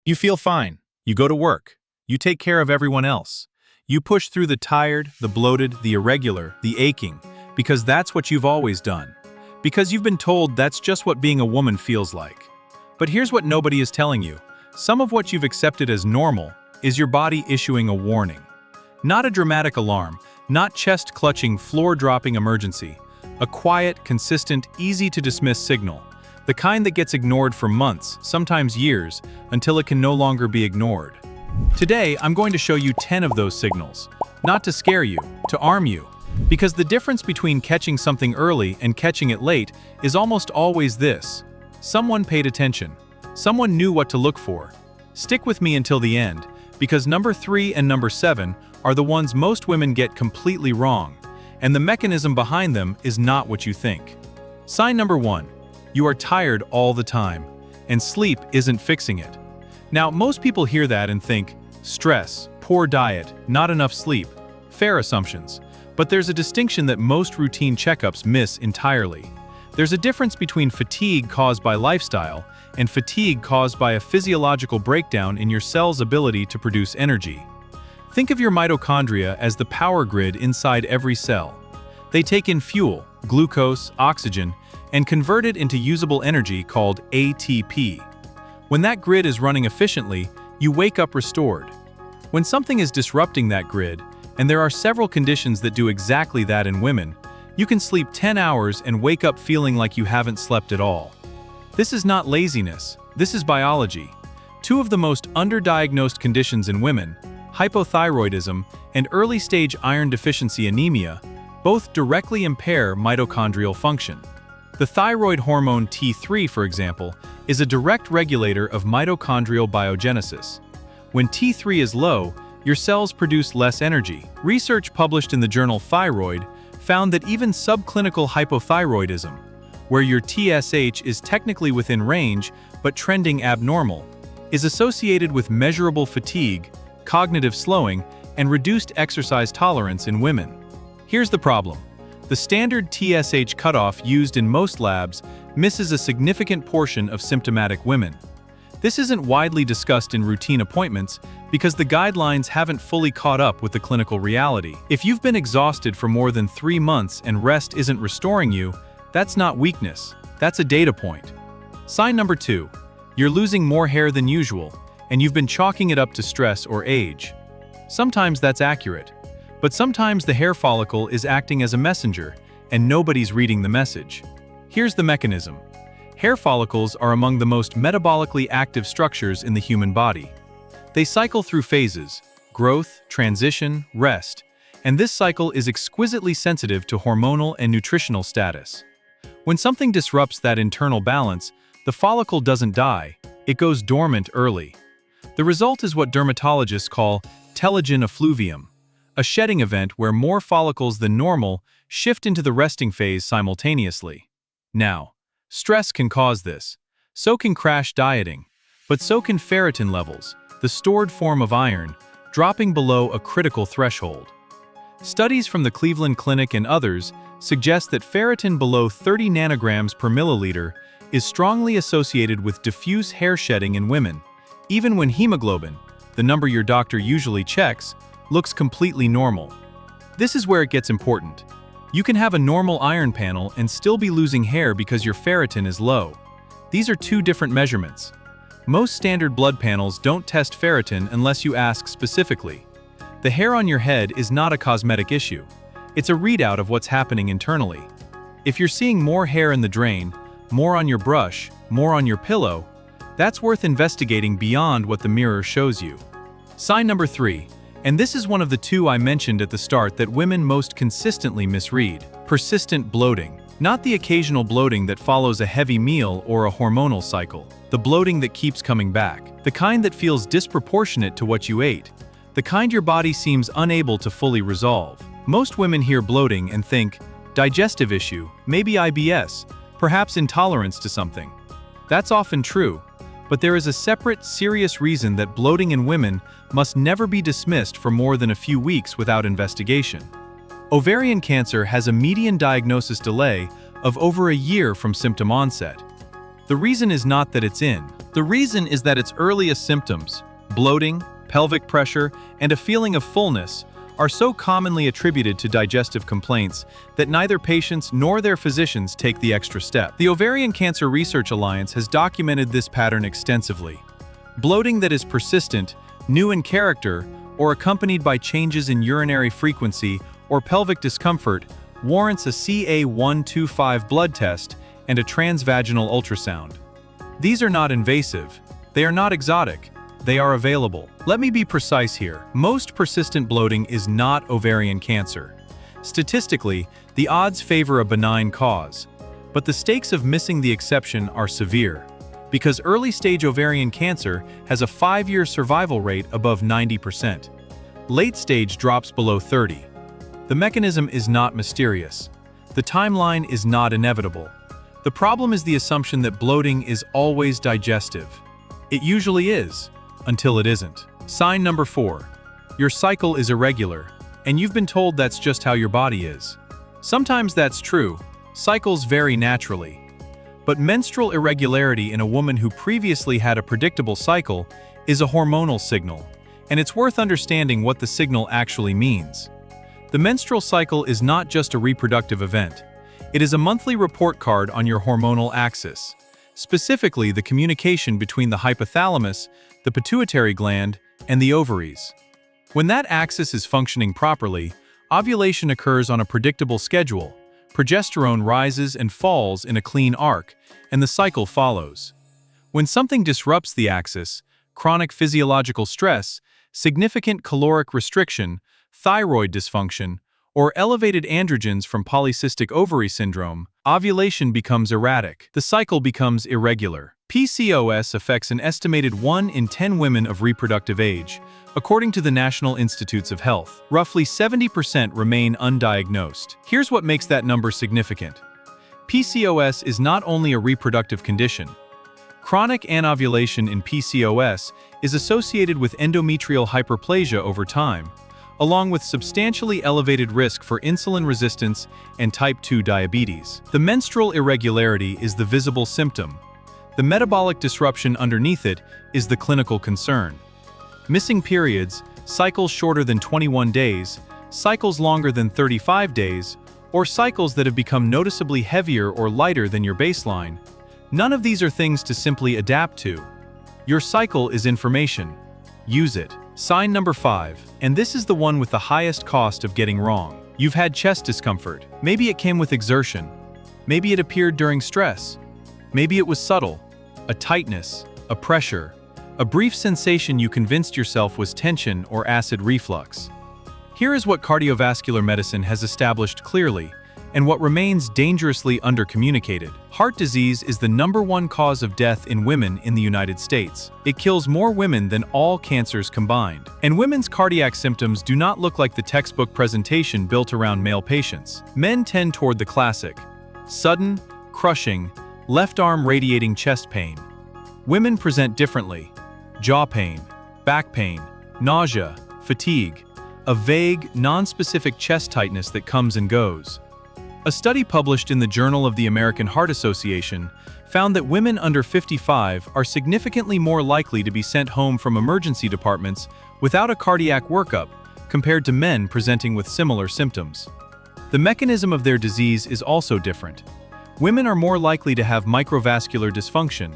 You feel fine. You go to work. You take care of everyone else. You push through the tired, the bloated, the irregular, the aching, because that's what you've always done. Because you've been told that's just what being a woman feels like. But here's what nobody is telling you. Some of what you've accepted as normal is your body issuing a warning. Not a dramatic alarm, not chest-clutching, floor-dropping emergency. A quiet, consistent, easy-to-dismiss signal. The kind that gets ignored for months, sometimes years, until it can no longer be ignored. Today, I'm going to show you 10 of those signals. Not to scare you, to arm you. Because the difference between catching something early and catching it late is almost always this. Someone paid attention. Someone knew what to look for. Stick with me until the end, because number 3 and number 7 are the ones most women get completely wrong, and the mechanism behind them is not what you think. Sign number 1. You are tired all the time, and sleep isn't fixing it. Now, most people hear that and think, stress, poor diet, not enough sleep. Fair assumptions. But there's a distinction that most routine checkups miss entirely. There's a difference between fatigue caused by lifestyle and fatigue caused by a physiological breakdown in your cell's ability to produce energy. Think of your mitochondria as the power grid inside every cell. They take in fuel, glucose, oxygen, and convert it into usable energy called ATP. When that grid is running efficiently, you wake up restored. When something is disrupting that grid, and there are several conditions that do exactly that in women, you can sleep 10 hours and wake up feeling like you haven't slept at all. This is not laziness, this is biology. Two of the most underdiagnosed conditions in women, hypothyroidism and early-stage iron deficiency anemia, both directly impair mitochondrial function. The thyroid hormone T3, for example, is a direct regulator of mitochondrial biogenesis. When T3 is low, your cells produce less energy. Research published in the journal Thyroid found that even subclinical hypothyroidism, where your TSH is technically within range but trending abnormal, is associated with measurable fatigue, cognitive slowing, and reduced exercise tolerance in women. Here's the problem. The standard TSH cutoff used in most labs misses a significant portion of symptomatic women. This isn't widely discussed in routine appointments because the guidelines haven't fully caught up with the clinical reality. If you've been exhausted for more than 3 months and rest isn't restoring you, that's not weakness, that's a data point. Sign number 2. You're losing more hair than usual, and you've been chalking it up to stress or age. Sometimes that's accurate, but sometimes the hair follicle is acting as a messenger, and nobody's reading the message. Here's the mechanism. Hair follicles are among the most metabolically active structures in the human body. They cycle through phases: growth, transition, rest, and this cycle is exquisitely sensitive to hormonal and nutritional status. When something disrupts that internal balance, the follicle doesn't die, it goes dormant early. The result is what dermatologists call telogen effluvium, a shedding event where more follicles than normal shift into the resting phase simultaneously. Now, stress can cause this. So can crash dieting, but so can ferritin levels, the stored form of iron, dropping below a critical threshold. Studies from the Cleveland Clinic and others suggest that ferritin below 30 nanograms per milliliter is strongly associated with diffuse hair shedding in women, even when hemoglobin, the number your doctor usually checks, looks completely normal. This is where it gets important. You can have a normal iron panel and still be losing hair because your ferritin is low. These are two different measurements. Most standard blood panels don't test ferritin unless you ask specifically. The hair on your head is not a cosmetic issue. It's a readout of what's happening internally. If you're seeing more hair in the drain, more on your brush, more on your pillow, that's worth investigating beyond what the mirror shows you. Sign number 3. And this is one of the two I mentioned at the start that women most consistently misread: persistent bloating. Not the occasional bloating that follows a heavy meal or a hormonal cycle. The bloating that keeps coming back. The kind that feels disproportionate to what you ate. The kind your body seems unable to fully resolve. Most women hear bloating and think, digestive issue, maybe IBS, perhaps intolerance to something. That's often true, but there is a separate, serious reason that bloating in women must never be dismissed for more than a few weeks without investigation. Ovarian cancer has a median diagnosis delay of over a year from symptom onset. The reason is not that it's in. The reason is that its earliest symptoms, bloating, pelvic pressure, and a feeling of fullness, are so commonly attributed to digestive complaints that neither patients nor their physicians take the extra step. The Ovarian Cancer Research Alliance has documented this pattern extensively. Bloating that is persistent, new in character, or accompanied by changes in urinary frequency or pelvic discomfort warrants a CA-125 blood test and a transvaginal ultrasound. These are not invasive. They are not exotic. They are available. Let me be precise here. Most persistent bloating is not ovarian cancer. Statistically, the odds favor a benign cause, but the stakes of missing the exception are severe, because early-stage ovarian cancer has a 5-year survival rate above 90%. Late-stage drops below 30%. The mechanism is not mysterious. The timeline is not inevitable. The problem is the assumption that bloating is always digestive. It usually is, until it isn't. Sign number 4. Your cycle is irregular, and you've been told that's just how your body is. Sometimes that's true. Cycles vary naturally. But menstrual irregularity in a woman who previously had a predictable cycle is a hormonal signal, and it's worth understanding what the signal actually means. The menstrual cycle is not just a reproductive event. It is a monthly report card on your hormonal axis, specifically the communication between the hypothalamus, the pituitary gland, and the ovaries. When that axis is functioning properly, ovulation occurs on a predictable schedule, progesterone rises and falls in a clean arc, and the cycle follows. When something disrupts the axis, chronic physiological stress, significant caloric restriction, thyroid dysfunction, or elevated androgens from polycystic ovary syndrome, ovulation becomes erratic. The cycle becomes irregular. PCOS affects an estimated 1 in 10 women of reproductive age. According to the National Institutes of Health, roughly 70% remain undiagnosed. Here's what makes that number significant. PCOS is not only a reproductive condition. Chronic anovulation in PCOS is associated with endometrial hyperplasia over time, along with substantially elevated risk for insulin resistance and type 2 diabetes. The menstrual irregularity is the visible symptom. The metabolic disruption underneath it is the clinical concern. Missing periods, cycles shorter than 21 days, cycles longer than 35 days, or cycles that have become noticeably heavier or lighter than your baseline, none of these are things to simply adapt to. Your cycle is information. Use it. Sign number 5, and this is the one with the highest cost of getting wrong. You've had chest discomfort. Maybe it came with exertion. Maybe it appeared during stress. Maybe it was subtle. A tightness, a pressure, a brief sensation you convinced yourself was tension or acid reflux. Here is what cardiovascular medicine has established clearly, and what remains dangerously undercommunicated. Heart disease is the #1 cause of death in women in the United States. It kills more women than all cancers combined. And women's cardiac symptoms do not look like the textbook presentation built around male patients. Men tend toward the classic: sudden, crushing, left arm radiating chest pain. Women present differently: jaw pain, back pain, nausea, fatigue, a vague, non-specific chest tightness that comes and goes. A study published in the Journal of the American Heart Association found that women under 55 are significantly more likely to be sent home from emergency departments without a cardiac workup compared to men presenting with similar symptoms. The mechanism of their disease is also different. Women are more likely to have microvascular dysfunction,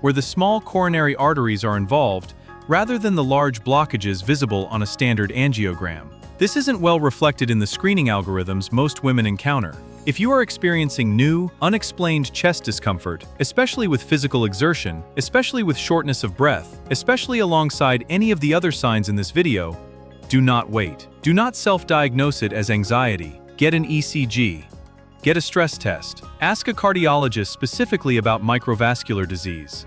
where the small coronary arteries are involved rather than the large blockages visible on a standard angiogram. This isn't well reflected in the screening algorithms most women encounter. If you are experiencing new, unexplained chest discomfort, especially with physical exertion, especially with shortness of breath, especially alongside any of the other signs in this video, do not wait. Do not self-diagnose it as anxiety. Get an ECG. Get a stress test. Ask a cardiologist specifically about microvascular disease.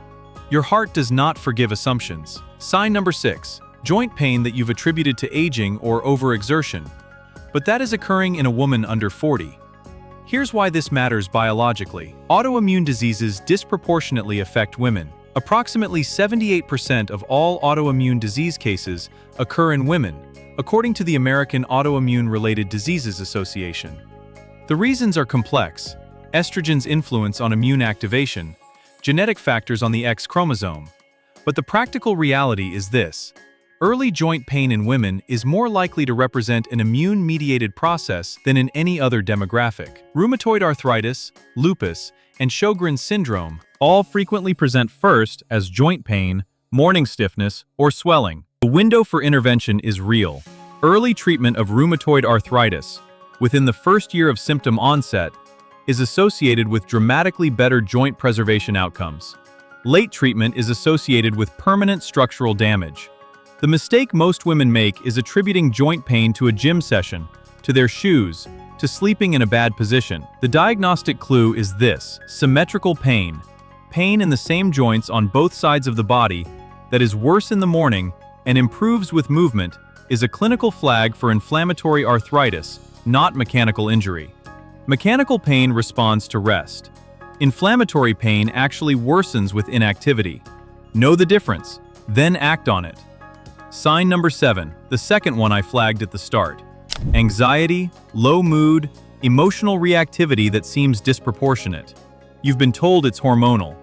Your heart does not forgive assumptions. Sign number 6. Joint pain that you've attributed to aging or overexertion. But that is occurring in a woman under 40. Here's why this matters biologically. Autoimmune diseases disproportionately affect women. Approximately 78% of all autoimmune disease cases occur in women, according to the American Autoimmune-Related Diseases Association. The reasons are complex: estrogen's influence on immune activation, genetic factors on the X chromosome. But the practical reality is this. Early joint pain in women is more likely to represent an immune-mediated process than in any other demographic. Rheumatoid arthritis, lupus, and Sjogren's syndrome all frequently present first as joint pain, morning stiffness, or swelling. The window for intervention is real. Early treatment of rheumatoid arthritis, within the first year of symptom onset, is associated with dramatically better joint preservation outcomes. Late treatment is associated with permanent structural damage. The mistake most women make is attributing joint pain to a gym session, to their shoes, to sleeping in a bad position. The diagnostic clue is this: symmetrical pain. Pain in the same joints on both sides of the body that is worse in the morning and improves with movement is a clinical flag for inflammatory arthritis, not mechanical injury. Mechanical pain responds to rest. Inflammatory pain actually worsens with inactivity. Know the difference, then act on it. Sign number 7, the second one I flagged at the start. Anxiety, low mood, emotional reactivity that seems disproportionate. You've been told it's hormonal.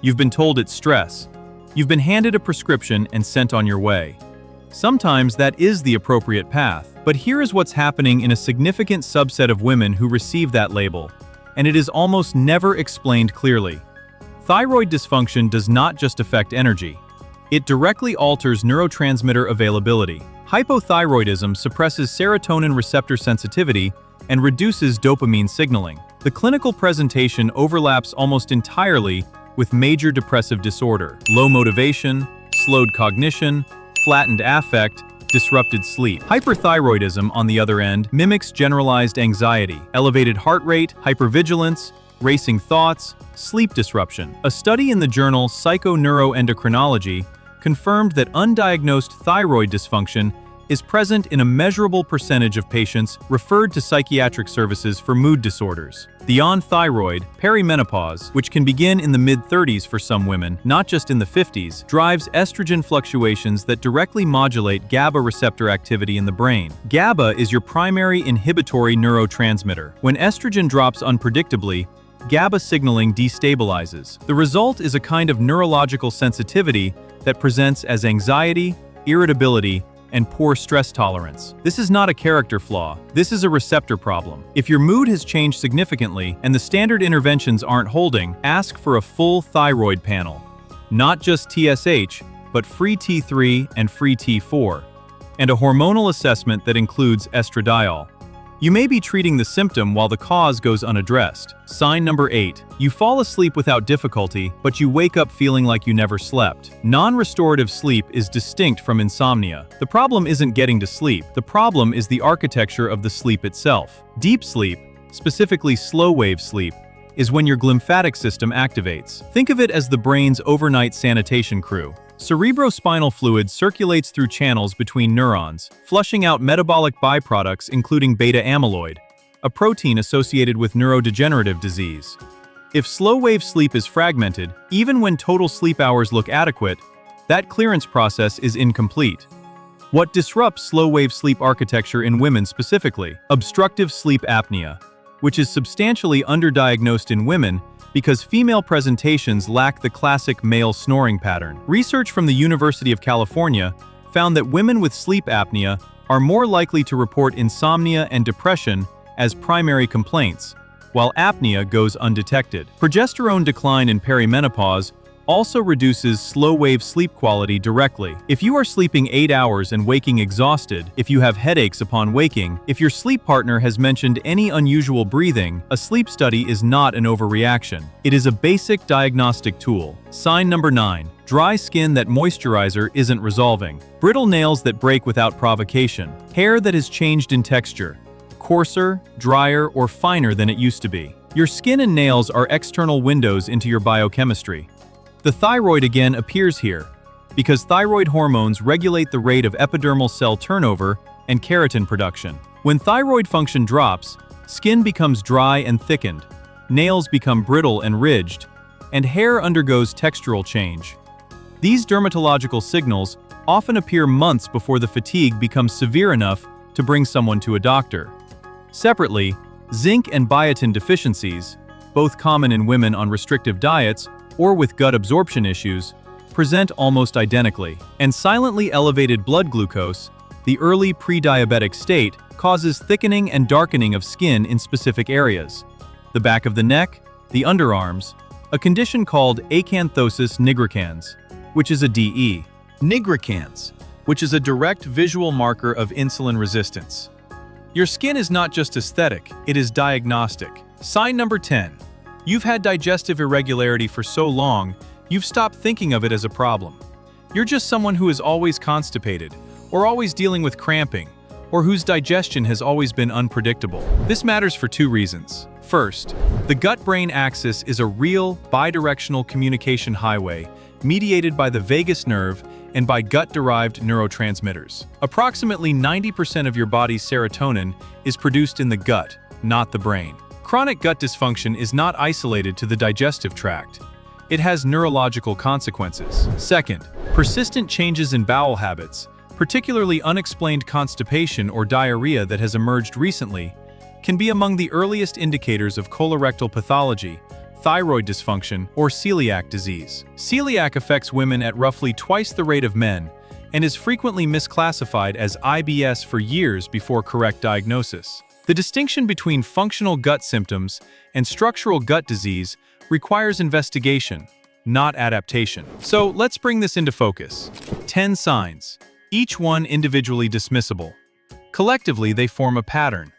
You've been told it's stress. You've been handed a prescription and sent on your way. Sometimes that is the appropriate path, but here is what's happening in a significant subset of women who receive that label, and it is almost never explained clearly. Thyroid dysfunction does not just affect energy. It directly alters neurotransmitter availability. Hypothyroidism suppresses serotonin receptor sensitivity and reduces dopamine signaling. The clinical presentation overlaps almost entirely with major depressive disorder: low motivation, slowed cognition, flattened affect, disrupted sleep. Hyperthyroidism, on the other end, mimics generalized anxiety, elevated heart rate, hypervigilance, racing thoughts, sleep disruption. A study in the journal Psychoneuroendocrinology confirmed that undiagnosed thyroid dysfunction is present in a measurable percentage of patients referred to psychiatric services for mood disorders. Beyond thyroid, perimenopause, which can begin in the mid-30s for some women, not just in the 50s, drives estrogen fluctuations that directly modulate GABA receptor activity in the brain. GABA is your primary inhibitory neurotransmitter. When estrogen drops unpredictably, GABA signaling destabilizes. The result is a kind of neurological sensitivity that presents as anxiety, irritability, and poor stress tolerance. This is not a character flaw. This is a receptor problem. If your mood has changed significantly and the standard interventions aren't holding, ask for a full thyroid panel. Not just TSH, but free T3 and free T4, and a hormonal assessment that includes estradiol. You may be treating the symptom while the cause goes unaddressed. Sign number 8. You fall asleep without difficulty, but you wake up feeling like you never slept. Non-restorative sleep is distinct from insomnia. The problem isn't getting to sleep. The problem is the architecture of the sleep itself. Deep sleep, specifically slow-wave sleep, is when your glymphatic system activates. Think of it as the brain's overnight sanitation crew. Cerebrospinal fluid circulates through channels between neurons, flushing out metabolic byproducts including beta-amyloid, a protein associated with neurodegenerative disease. If slow-wave sleep is fragmented, even when total sleep hours look adequate, that clearance process is incomplete. What disrupts slow-wave sleep architecture in women specifically? Obstructive sleep apnea, which is substantially underdiagnosed in women because female presentations lack the classic male snoring pattern. Research from the University of California found that women with sleep apnea are more likely to report insomnia and depression as primary complaints, while apnea goes undetected. Progesterone decline in perimenopause also reduces slow-wave sleep quality directly. If you are sleeping 8 hours and waking exhausted, if you have headaches upon waking, if your sleep partner has mentioned any unusual breathing, a sleep study is not an overreaction. It is a basic diagnostic tool. Sign number 9. Dry skin that moisturizer isn't resolving. Brittle nails that break without provocation. Hair that has changed in texture. Coarser, drier, or finer than it used to be. Your skin and nails are external windows into your biochemistry. The thyroid again appears here, because thyroid hormones regulate the rate of epidermal cell turnover and keratin production. When thyroid function drops, skin becomes dry and thickened, nails become brittle and ridged, and hair undergoes textural change. These dermatological signals often appear months before the fatigue becomes severe enough to bring someone to a doctor. Separately, zinc and biotin deficiencies, both common in women on restrictive diets, or with gut absorption issues, present almost identically. And silently elevated blood glucose, the early pre-diabetic state, causes thickening and darkening of skin in specific areas. The back of the neck, the underarms, a condition called acanthosis nigricans, which is a DE. Nigricans, which is a direct visual marker of insulin resistance. Your skin is not just aesthetic, it is diagnostic. Sign number 10. You've had digestive irregularity for so long, you've stopped thinking of it as a problem. You're just someone who is always constipated, or always dealing with cramping, or whose digestion has always been unpredictable. This matters for two reasons. First, the gut-brain axis is a real, bidirectional communication highway mediated by the vagus nerve and by gut-derived neurotransmitters. Approximately 90% of your body's serotonin is produced in the gut, not the brain. Chronic gut dysfunction is not isolated to the digestive tract. It has neurological consequences. Second, persistent changes in bowel habits, particularly unexplained constipation or diarrhea that has emerged recently, can be among the earliest indicators of colorectal pathology, thyroid dysfunction, or celiac disease. Celiac affects women at roughly twice the rate of men and is frequently misclassified as IBS for years before correct diagnosis. The distinction between functional gut symptoms and structural gut disease requires investigation, not adaptation. So let's bring this into focus. 10 signs, each one individually dismissible. Collectively, they form a pattern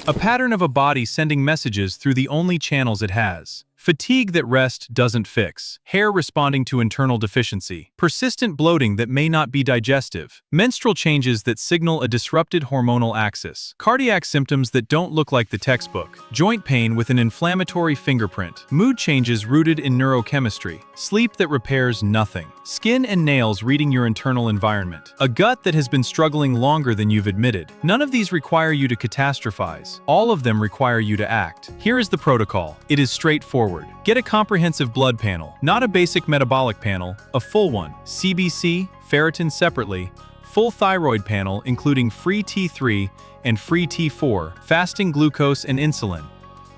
of a body sending messages through the only channels it has. Fatigue that rest doesn't fix, hair responding to internal deficiency, persistent bloating that may not be digestive, menstrual changes that signal a disrupted hormonal axis, cardiac symptoms that don't look like the textbook, joint pain with an inflammatory fingerprint, mood changes rooted in neurochemistry, sleep that repairs nothing, skin and nails reading your internal environment, a gut that has been struggling longer than you've admitted. None of these require you to catastrophize. All of them require you to act. Here is the protocol. It is straightforward. Get a comprehensive blood panel, not a basic metabolic panel, a full one. CBC, ferritin separately, full thyroid panel including free T3 and free T4, fasting glucose and insulin,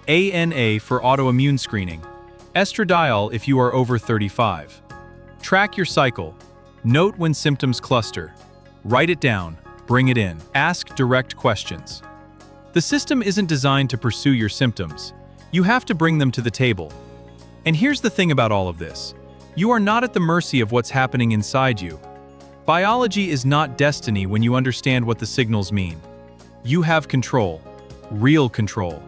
ANA for autoimmune screening, estradiol if you are over 35. Track your cycle. Note when symptoms cluster. Write it down, bring it in. Ask direct questions. The system isn't designed to pursue your symptoms. You have to bring them to the table. And here's the thing about all of this. You are not at the mercy of what's happening inside you. Biology is not destiny when you understand what the signals mean. You have control, real control.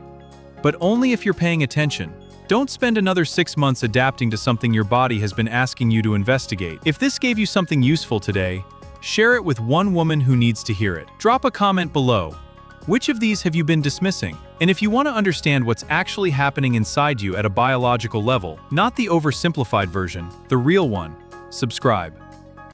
But only if you're paying attention. Don't spend another 6 months adapting to something your body has been asking you to investigate. If this gave you something useful today, share it with one woman who needs to hear it. Drop a comment below. Which of these have you been dismissing? And if you want to understand what's actually happening inside you at a biological level, not the oversimplified version, the real one, subscribe.